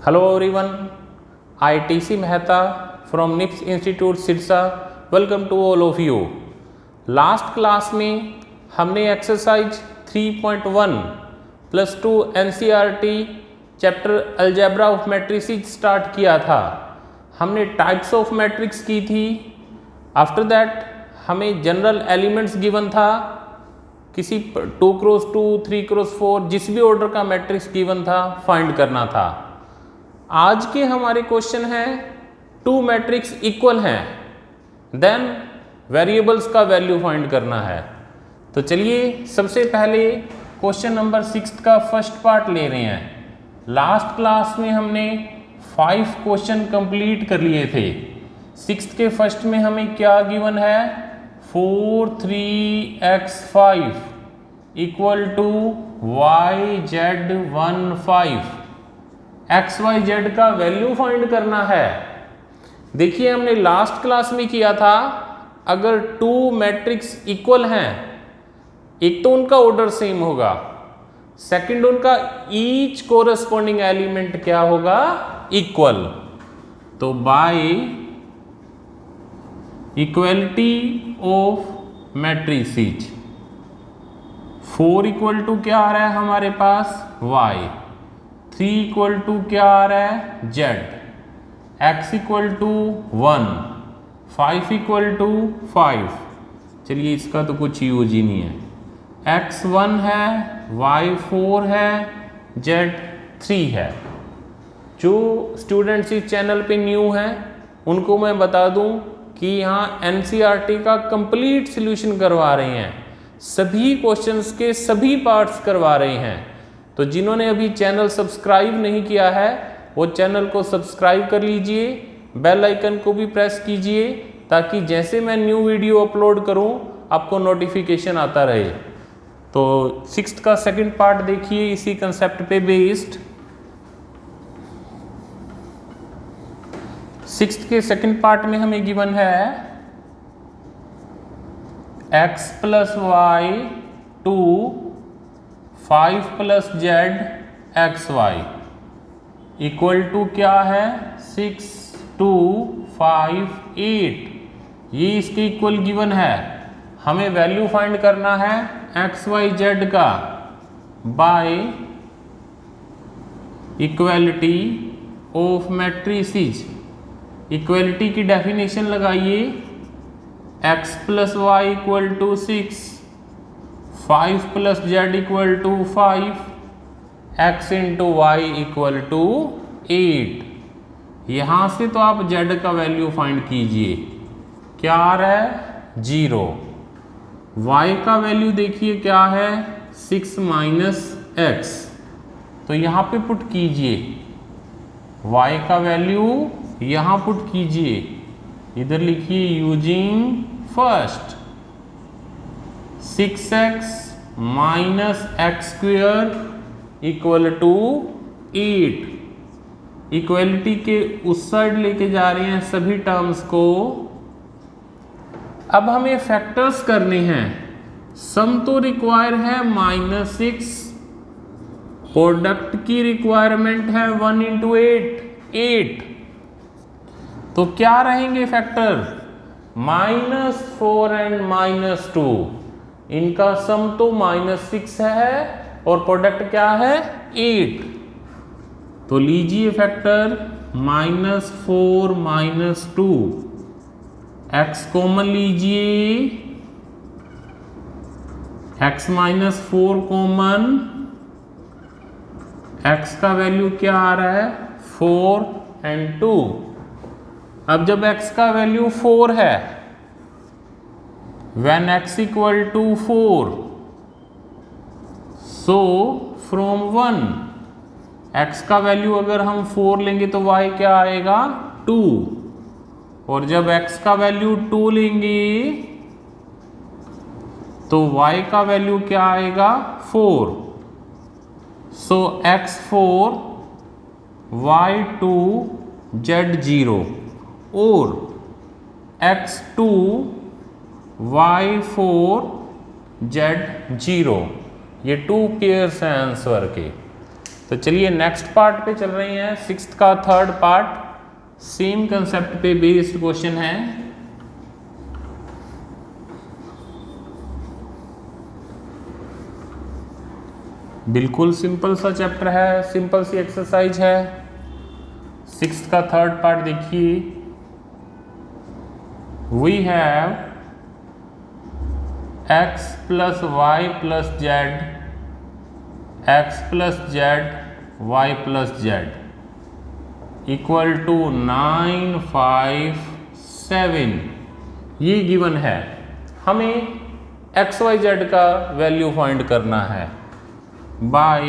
Hello everyone, I TC Mehta from NIPS Institute Sirsa welcome to all of you. Last class में हमने exercise 3.1 +2 NCERT chapter algebra of matrices start किया था। हमने types of matrix की थी। After that हमें general elements given था, किसी 2x2 3x4 जिस भी ऑर्डर का मैट्रिक्स गिवन था फाइंड करना था। आज के हमारे क्वेश्चन हैं टू मैट्रिक्स इक्वल हैं, देन वेरिएबल्स का वैल्यू फाइंड करना है। तो चलिए सबसे पहले क्वेश्चन नंबर 6 का फर्स्ट पार्ट ले रहे हैं। लास्ट क्लास में हमने 5 क्वेश्चन कंप्लीट कर लिए थे। 6 के फर्स्ट में हमें क्या गिवन है, 4 3x5 equal to yz 1 5 XYZ का वैल्यू फाइंड करना है। देखिए हमने लास्ट क्लास में किया था, अगर टू मैट्रिक्स इक्वल हैं, एक तो उनका ऑर्डर सेम होगा, सेकंड उनका ईच कोरस्पॉन्डिंग एलिमेंट क्या होगा, इक्वल। तो by equality of matrices 4 equal to क्या आ रहा है हमारे पास, y, 3 इक्वल टू क्या आ रहा है, z, x equal to 1, 5 equal to 5। चलिए इसका तो कुछ यूज ही नहीं है। x 1 है, y 4 है, z 3 है। जो स्टूडेंट्स इस चैनल पे न्यू हैं उनको मैं बता दूं कि यहाँ NCERT का कंप्लीट सॉल्यूशन करवा रहे हैं, सभी क्वेश्चंस के सभी पार्ट्स करवा रहे हैं। तो जिन्होंने अभी चैनल सब्सक्राइब नहीं किया है वो चैनल को सब्सक्राइब कर लीजिए, बेल आइकन को भी प्रेस कीजिए ताकि जैसे मैं न्यू वीडियो अपलोड करूं आपको नोटिफिकेशन आता रहे। तो 6th का सेकंड पार्ट देखिए इसी कंसेप्ट पे बेस्ड। 6th के सेकंड पार्ट में हमें गिवन है x + y 2 5 + z xy equal to क्या है, 6 2 5 8। ये इसके इक्वल गिवन है। हमें वैल्यू फाइंड करना है एक्स वाई जेड का by equality of matrices. Equality की डेफिनेशन लगाइए, x + y equal to 6, 5 + z equal to 5, x × y equal to 8। यहाँ से तो आप z का वैल्यू फाइंड कीजिए, क्या आ रहा है, 0। y का वैल्यू देखिए क्या है, 6 - x। तो यहाँ पे पुट कीजिए, y का वैल्यू यहाँ पुट कीजिए, इधर लिखिए using first 6x - x² equal to 8। Equality के उस साइड लेके जा रहे हैं सभी टर्म्स को। अब हमें फैक्टर्स करने हैं। सम तो रिक्वायर है -6, प्रोडक्ट की रिक्वायरमेंट है 1 × 8। तो क्या रहेंगे फैक्टर, -4 और -2। इनका सम तो -6 है और प्रोडक्ट क्या है, 8। तो लीजिए फैक्टर -4 - 2, x कॉमन लीजिए, x - 4 कॉमन, x का वैल्यू क्या आ रहा है, 4 और 2। अब जब x का वैल्यू 4 है, when x equal to 4, so from 1 x का वैल्यू अगर हम 4 लेंगे तो y क्या आएगा, 2। और जब x का वैल्यू 2 लेंगे तो y का वैल्यू क्या आएगा, 4। सो x4 y2 z0 और x2 y4 z0। ये 2 पेयर्स हैं आंसर के। तो चलिए नेक्स्ट पार्ट पे चल रहे हैं, सिक्स्थ का थर्ड पार्ट, सेम कंसेप्ट पे बेस्ड क्वेश्चन है। बिल्कुल सिंपल सा चैप्टर है, सिंपल सी एक्सरसाइज है। सिक्स्थ का थर्ड पार्ट देखिए, we have x plus y plus z, x plus z y plus z equal to 9, 5, 7, ये गिवन है। हमें एक्स वाई जेड का वैल्यू फाइंड करना है by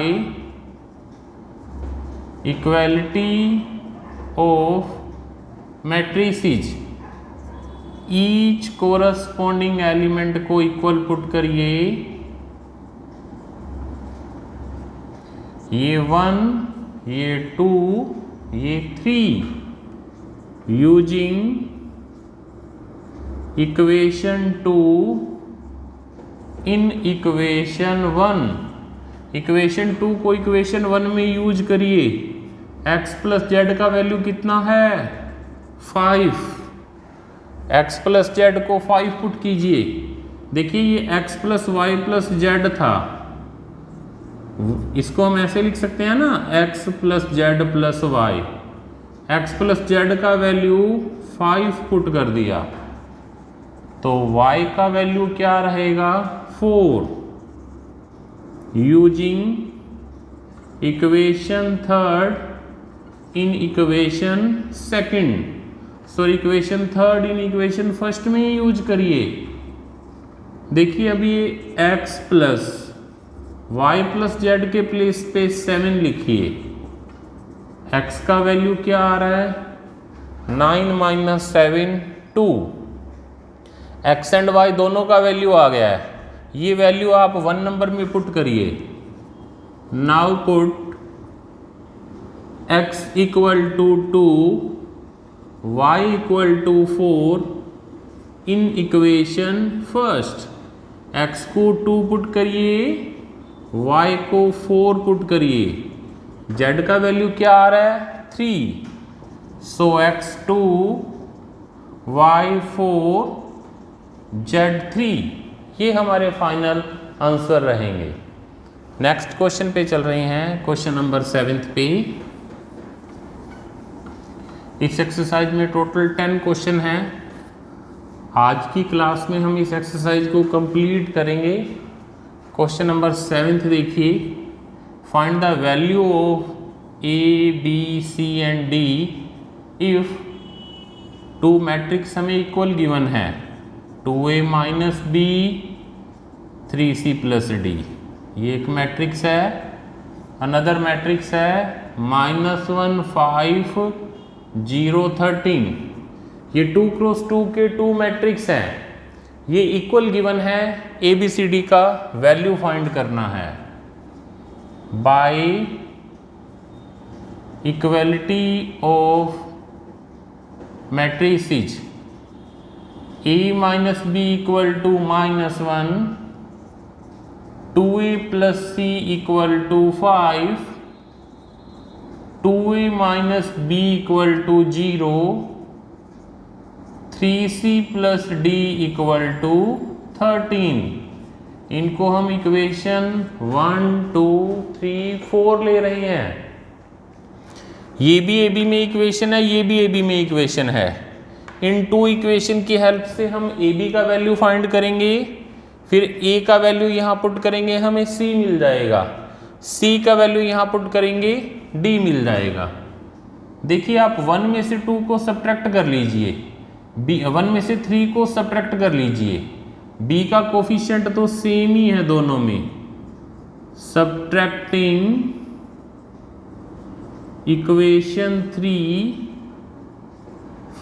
equality of matrices. Each corresponding element को equal put करिए, ये 1, ये 2, ये 3, using equation 2 in equation 1। Equation 2 को इक्वेशन 1 में यूज करिए। x प्लस जेड का वैल्यू कितना है? 5। x प्लस जेड को 5 पुट कीजिए। देखिए ये x plus y plus z था, इसको हम ऐसे लिख सकते हैं ना, x प्लस जेड प्लस वाई। x प्लस जेड का वैल्यू 5 पुट कर दिया, तो y का वैल्यू क्या रहेगा? 4। Using equation third in equation second, sorry equation third in equation first में यूज करिए। देखिए अभी x plus y plus z के प्लेस पे 7 लिखिए। x का वैल्यू क्या आ रहा है? 9 माइनस 7 2। x एंड y दोनों का वैल्यू आ गया है, ये वैल्यू आप 1 नंबर में पुट करिए। Now put x equal to 2, y equal to 4 in equation first. x को 2 पुट करिए, y को 4 पुट करिए। z का वैल्यू क्या आ रहा है? 3। सो x2 y4 z3, ये हमारे फाइनल आंसर रहेंगे। नेक्स्ट क्वेश्चन पे चल रहे हैं, क्वेश्चन नंबर 7 पे। इस एक्सरसाइज में टोटल 10 क्वेश्चन हैं। आज की क्लास में हम इस एक्सरसाइज को कंप्लीट करेंगे। क्वेश्चन नंबर 7 देखिए, find the value of a b c and d if 2 matrix हमें इक्वल गिवन है, 2a minus B 3c plus D. ये एक मैट्रिक्स है। अनदर मैट्रिक्स है -1 5 0 13। ये 2 क्रॉस 2 के 2 मैट्रिक्स हैं। ये इक्वल गिवन है, ए बी सी डी का वैल्यू फाइंड करना है by equality of matrices. a minus b equal to -1, 2a plus c equal to 5, 2a minus b equal to 0, 3c plus d equal to 13। इनको हम equation 1 2 3 4 ले रहे हैं। ये भी ए बी में इक्वेशन है, ये भी ए बी में इक्वेशन है। इन 2 इक्वेशन की हेल्प से हम ए बी का वैल्यू फाइंड करेंगे, फिर ए का वैल्यू यहाँ पुट करेंगे, हमें सी मिल जाएगा। सी का वैल्यू यहाँ पुट करेंगे, डी मिल जाएगा। देखिए आप 1 में से 2 को सब्ट्रैक्ट कर लीजिए, 1 में से 3 को सब्ट्रैक्ट कर लीजिए। बी का कोफिशिएंट तो सेम ही है दोनों में। Subtracting equation 3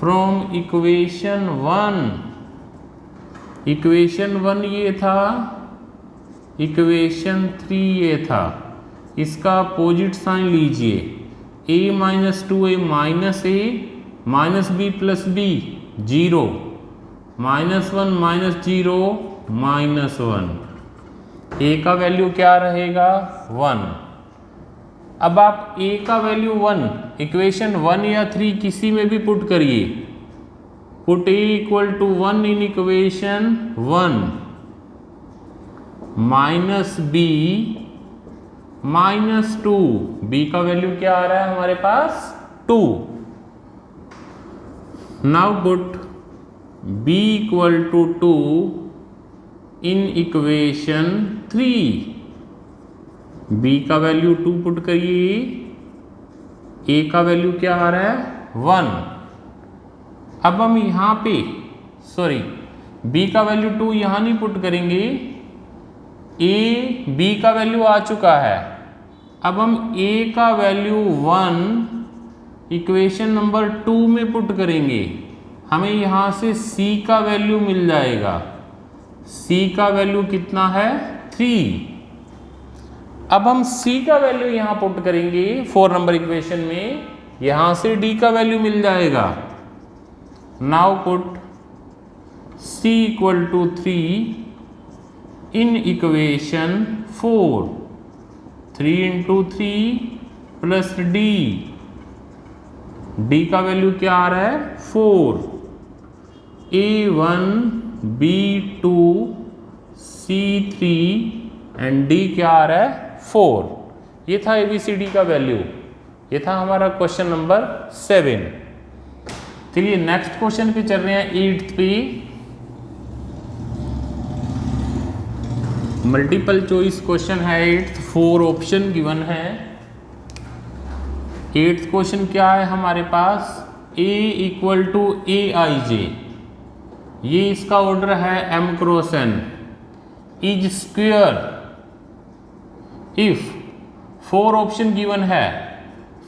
from equation 1। Equation 1 ये था, इक्वेशन 3 ये था। इसका अपोजिट साइन लीजिए, a minus 2a minus a minus b plus b 0, -1 minus 0 -1। a का वैल्यू क्या रहेगा? 1। अब आप a का वैल्यू 1 इक्वेशन 1 या 3 किसी में भी पुट करिए। Put a equal to 1 in equation 1 minus b minus 2, b का वैल्यू क्या आ रहा है हमारे पास 2। Now put b equal to 2 in equation 3, b का वैल्यू 2 पुट करिए, a का वैल्यू क्या आ रहा है 1। अब हम यहाँ पे b का वैल्यू 2 यहाँ नहीं पुट करेंगे, b का वैल्यू आ चुका है। अब हम a का वैल्यू 1 इक्वेशन नंबर 2 में पुट करेंगे, हमें यहाँ से c का वैल्यू मिल जाएगा। c का वैल्यू कितना है 3। अब हम c का वैल्यू यहाँ पुट करेंगे 4 नंबर इक्वेशन में, यहाँ से d का वैल्यू मिल जाएगा। Now put c equal to 3 in equation 4, 3 into 3 plus d का वैल्यू क्या आ रहा है 4, a1 b2 c3 and d क्या आ रहा है 4। ये था ABCD का वैल्यू, ये था हमारा क्वेश्चन नंबर 7। चलिए नेक्स्ट क्वेश्चन पे चल रहे हैं 8th पे। मल्टीपल चॉइस क्वेश्चन है 8th, 4 ऑप्शन गिवन है। 8th क्वेश्चन क्या है हमारे पास, a इक्वल टू aij, ये इसका ऑर्डर है m cross n, is square if 4 option given है।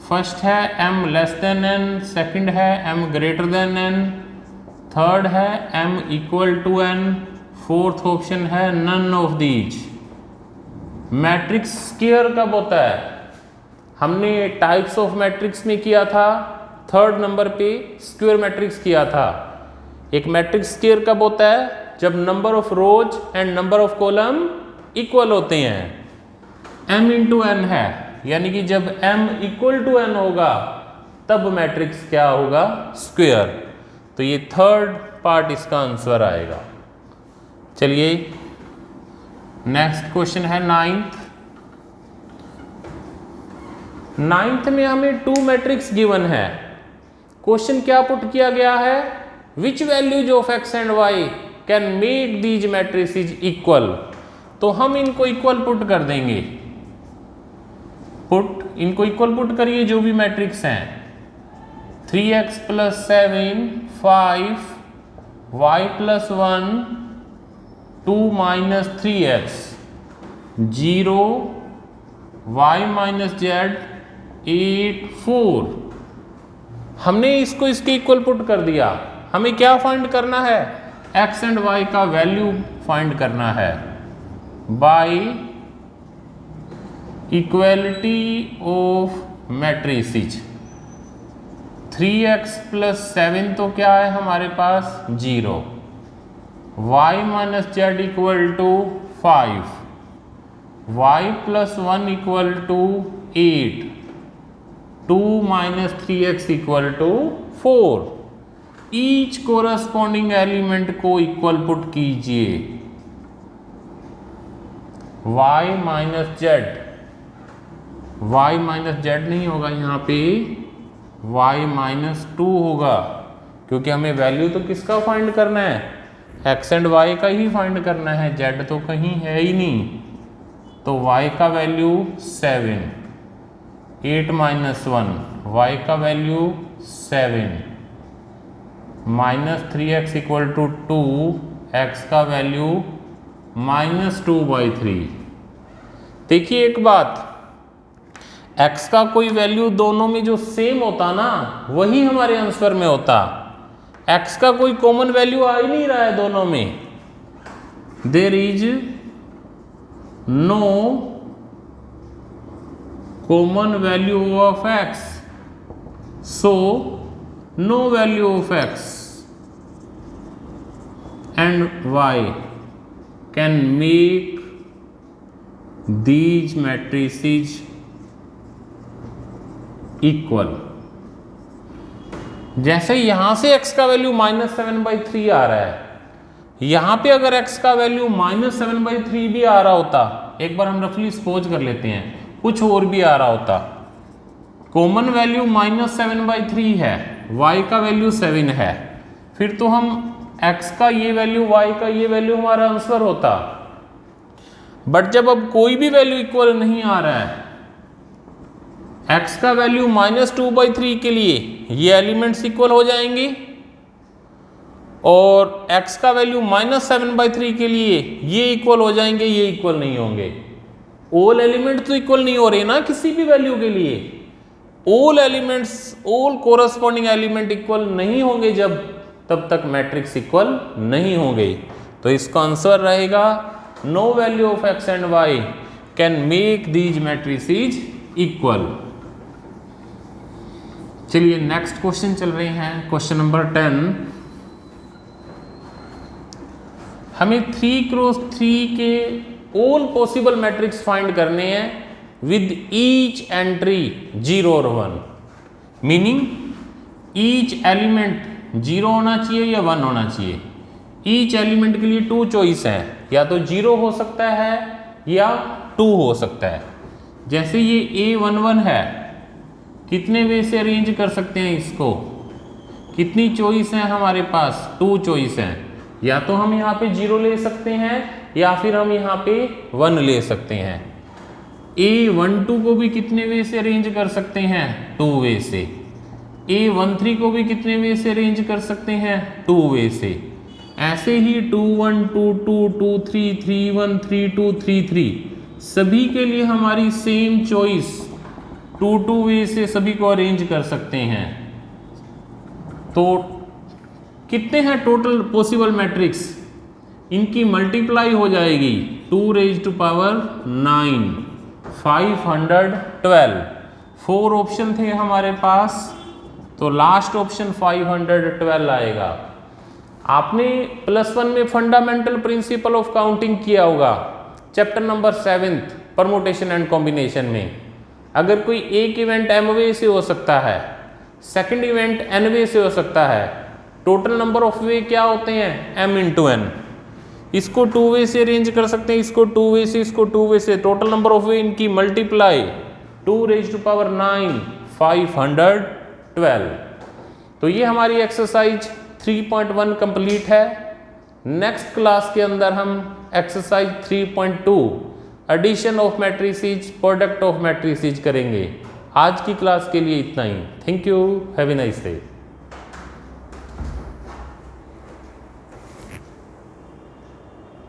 फर्स्ट है m less than n, second है m greater than n, third है m equal to n, fourth option है none of these. Matrix square कब होता है, हमने टाइप्स ऑफ मैट्रिक्स में किया था, 3rd नंबर पे स्क्वायर मैट्रिक्स किया था। एक मैट्रिक्स स्क्वायर कब होता है, जब number of rose and number of column equal होते हैं। m इंटू n है, यानी कि जब m इक्वल टू n होगा तब मैट्रिक्स क्या होगा स्क्वायर। तो ये 3rd पार्ट इसका आंसर आएगा। चलिए नेक्स्ट क्वेश्चन है 9th में हमें 2 मैट्रिक्स गिवन है। क्वेश्चन क्या पुट किया गया है, which values of x and y can make these matrices equal. तो हम इनको इक्वल पुट कर देंगे, इनको इक्वल पुट करिए जो भी मैट्रिक्स हैं। 3x plus 7 5 y plus 1 2 minus 3x 0 y minus z 8 4। हमने इसको इसके इक्वल पुट कर दिया। हमें क्या फाइंड करना है, x एंड y का वैल्यू फाइंड करना है by equality of matrices. 3x plus 7 तो क्या है हमारे पास 0, y minus z equal to 5, y plus 1 equal to 8, 2 minus 3x equal to 4। Each corresponding element को इक्वल पुट कीजिए। y माइनस जेड नहीं होगा, यहाँ पे y माइनस 2 होगा, क्योंकि हमें वैल्यू तो किसका फाइंड करना है, x एंड y का ही फाइंड करना है, z तो कहीं है ही नहीं। तो y का वैल्यू 7, 8 माइनस 1, y का value 7, minus 3x equal to 2, x का वैल्यू माइनस 2/3। देखिए एक बात, x का कोई वैल्यू दोनों में जो सेम होता ना, वही हमारे आंसर में होता। x का कोई कॉमन वैल्यू आ ही नहीं रहा है दोनों में। There is no common value of x, so no value of x and y can make these matrices equal. जैसे यहां से x का वैल्यू -7/3 आ रहा है, यहां पे अगर x का वैल्यू -7/3 भी आ रहा होता, एक बार हम रफली सपोज कर लेते हैं कुछ और भी आ रहा होता, कॉमन वैल्यू -7/3 है, y का वैल्यू 7 है, फिर तो हम x का ये वैल्यू y का ये वैल्यू हमारा आंसर होता। बट जब अब कोई भी वैल्यू इक्वल नहीं आ रहा है, x का वैल्यू -2/3 के लिए ये एलिमेंट्स इक्वल हो जाएंगे और x का वैल्यू -7/3 के लिए ये इक्वल हो जाएंगे, ये इक्वल नहीं होंगे। ऑल एलिमेंट तो इक्वल नहीं हो रहे ना किसी भी वैल्यू के लिए, all elements, all corresponding element equal नहीं होंगे जब तब तक मैट्रिक्स इक्वल नहीं होंगे। तो इसका आंसर रहेगा no value of x and y can make these matrices equal. चलिए नेक्स्ट क्वेश्चन चल रहे हैं, क्वेश्चन नंबर 10। हमें 3x3 के ऑल पॉसिबल मैट्रिक्स फाइंड करने हैं विद ईच एंट्री 0 और 1, मीनिंग ईच एलिमेंट 0 होना चाहिए या 1 होना चाहिए। ईच एलिमेंट के लिए 2 चॉइस है, या तो 0 हो सकता है या 2 हो सकता है। जैसे ये A11 है, कितने वे से अरेंज कर सकते हैं इसको, कितनी चॉइस है हमारे पास, 2 चॉइस हैं। या तो हम यहाँ पे 0 ले सकते हैं या फिर हम यहाँ पे 1 ले सकते हैं। A12 को भी कितने वे से अरेंज कर सकते हैं, 2 वे से। A13 को भी कितने वे से अरेंज कर सकते हैं, 2 वे से। ऐसे ही 2-1, 2-2, 2-3, 3-1, 3-2, 3-3 सभी के लिए हमारी सेम चॉइस 2-2 वे से सभी को अरेंज कर सकते हैं। तो कितने हैं टोटल पॉसिबल मैट्रिक्स, इनकी मल्टीप्लाई हो जाएगी 2⁻9 512। 4 ऑप्शन थे हमारे पास, तो लास्ट ऑप्शन 512 आएगा। आपने +1 में फंडामेंटल प्रिंसिपल ऑफ काउंटिंग किया होगा, chapter number 7 permutation and combination में। अगर कोई एक इवेंट m वे से हो सकता है, सेकंड इवेंट n वे से हो सकता है, टोटल नंबर ऑफ वे क्या होते हैं, m × n। इसको 2 वे से अरेंज कर सकते हैं, इसको 2 वे से, इसको 2 वे से, टोटल नंबर ऑफ वे इनकी मल्टीप्लाई 2⁻9 512। तो ये हमारी एक्सरसाइज 3.1 कंप्लीट है। नेक्स्ट क्लास के अंदर हम exercise 3.2 addition of matrices, product of matrices करेंगे। आज की क्लास के लिए इतना ही। Thank you, have a nice day.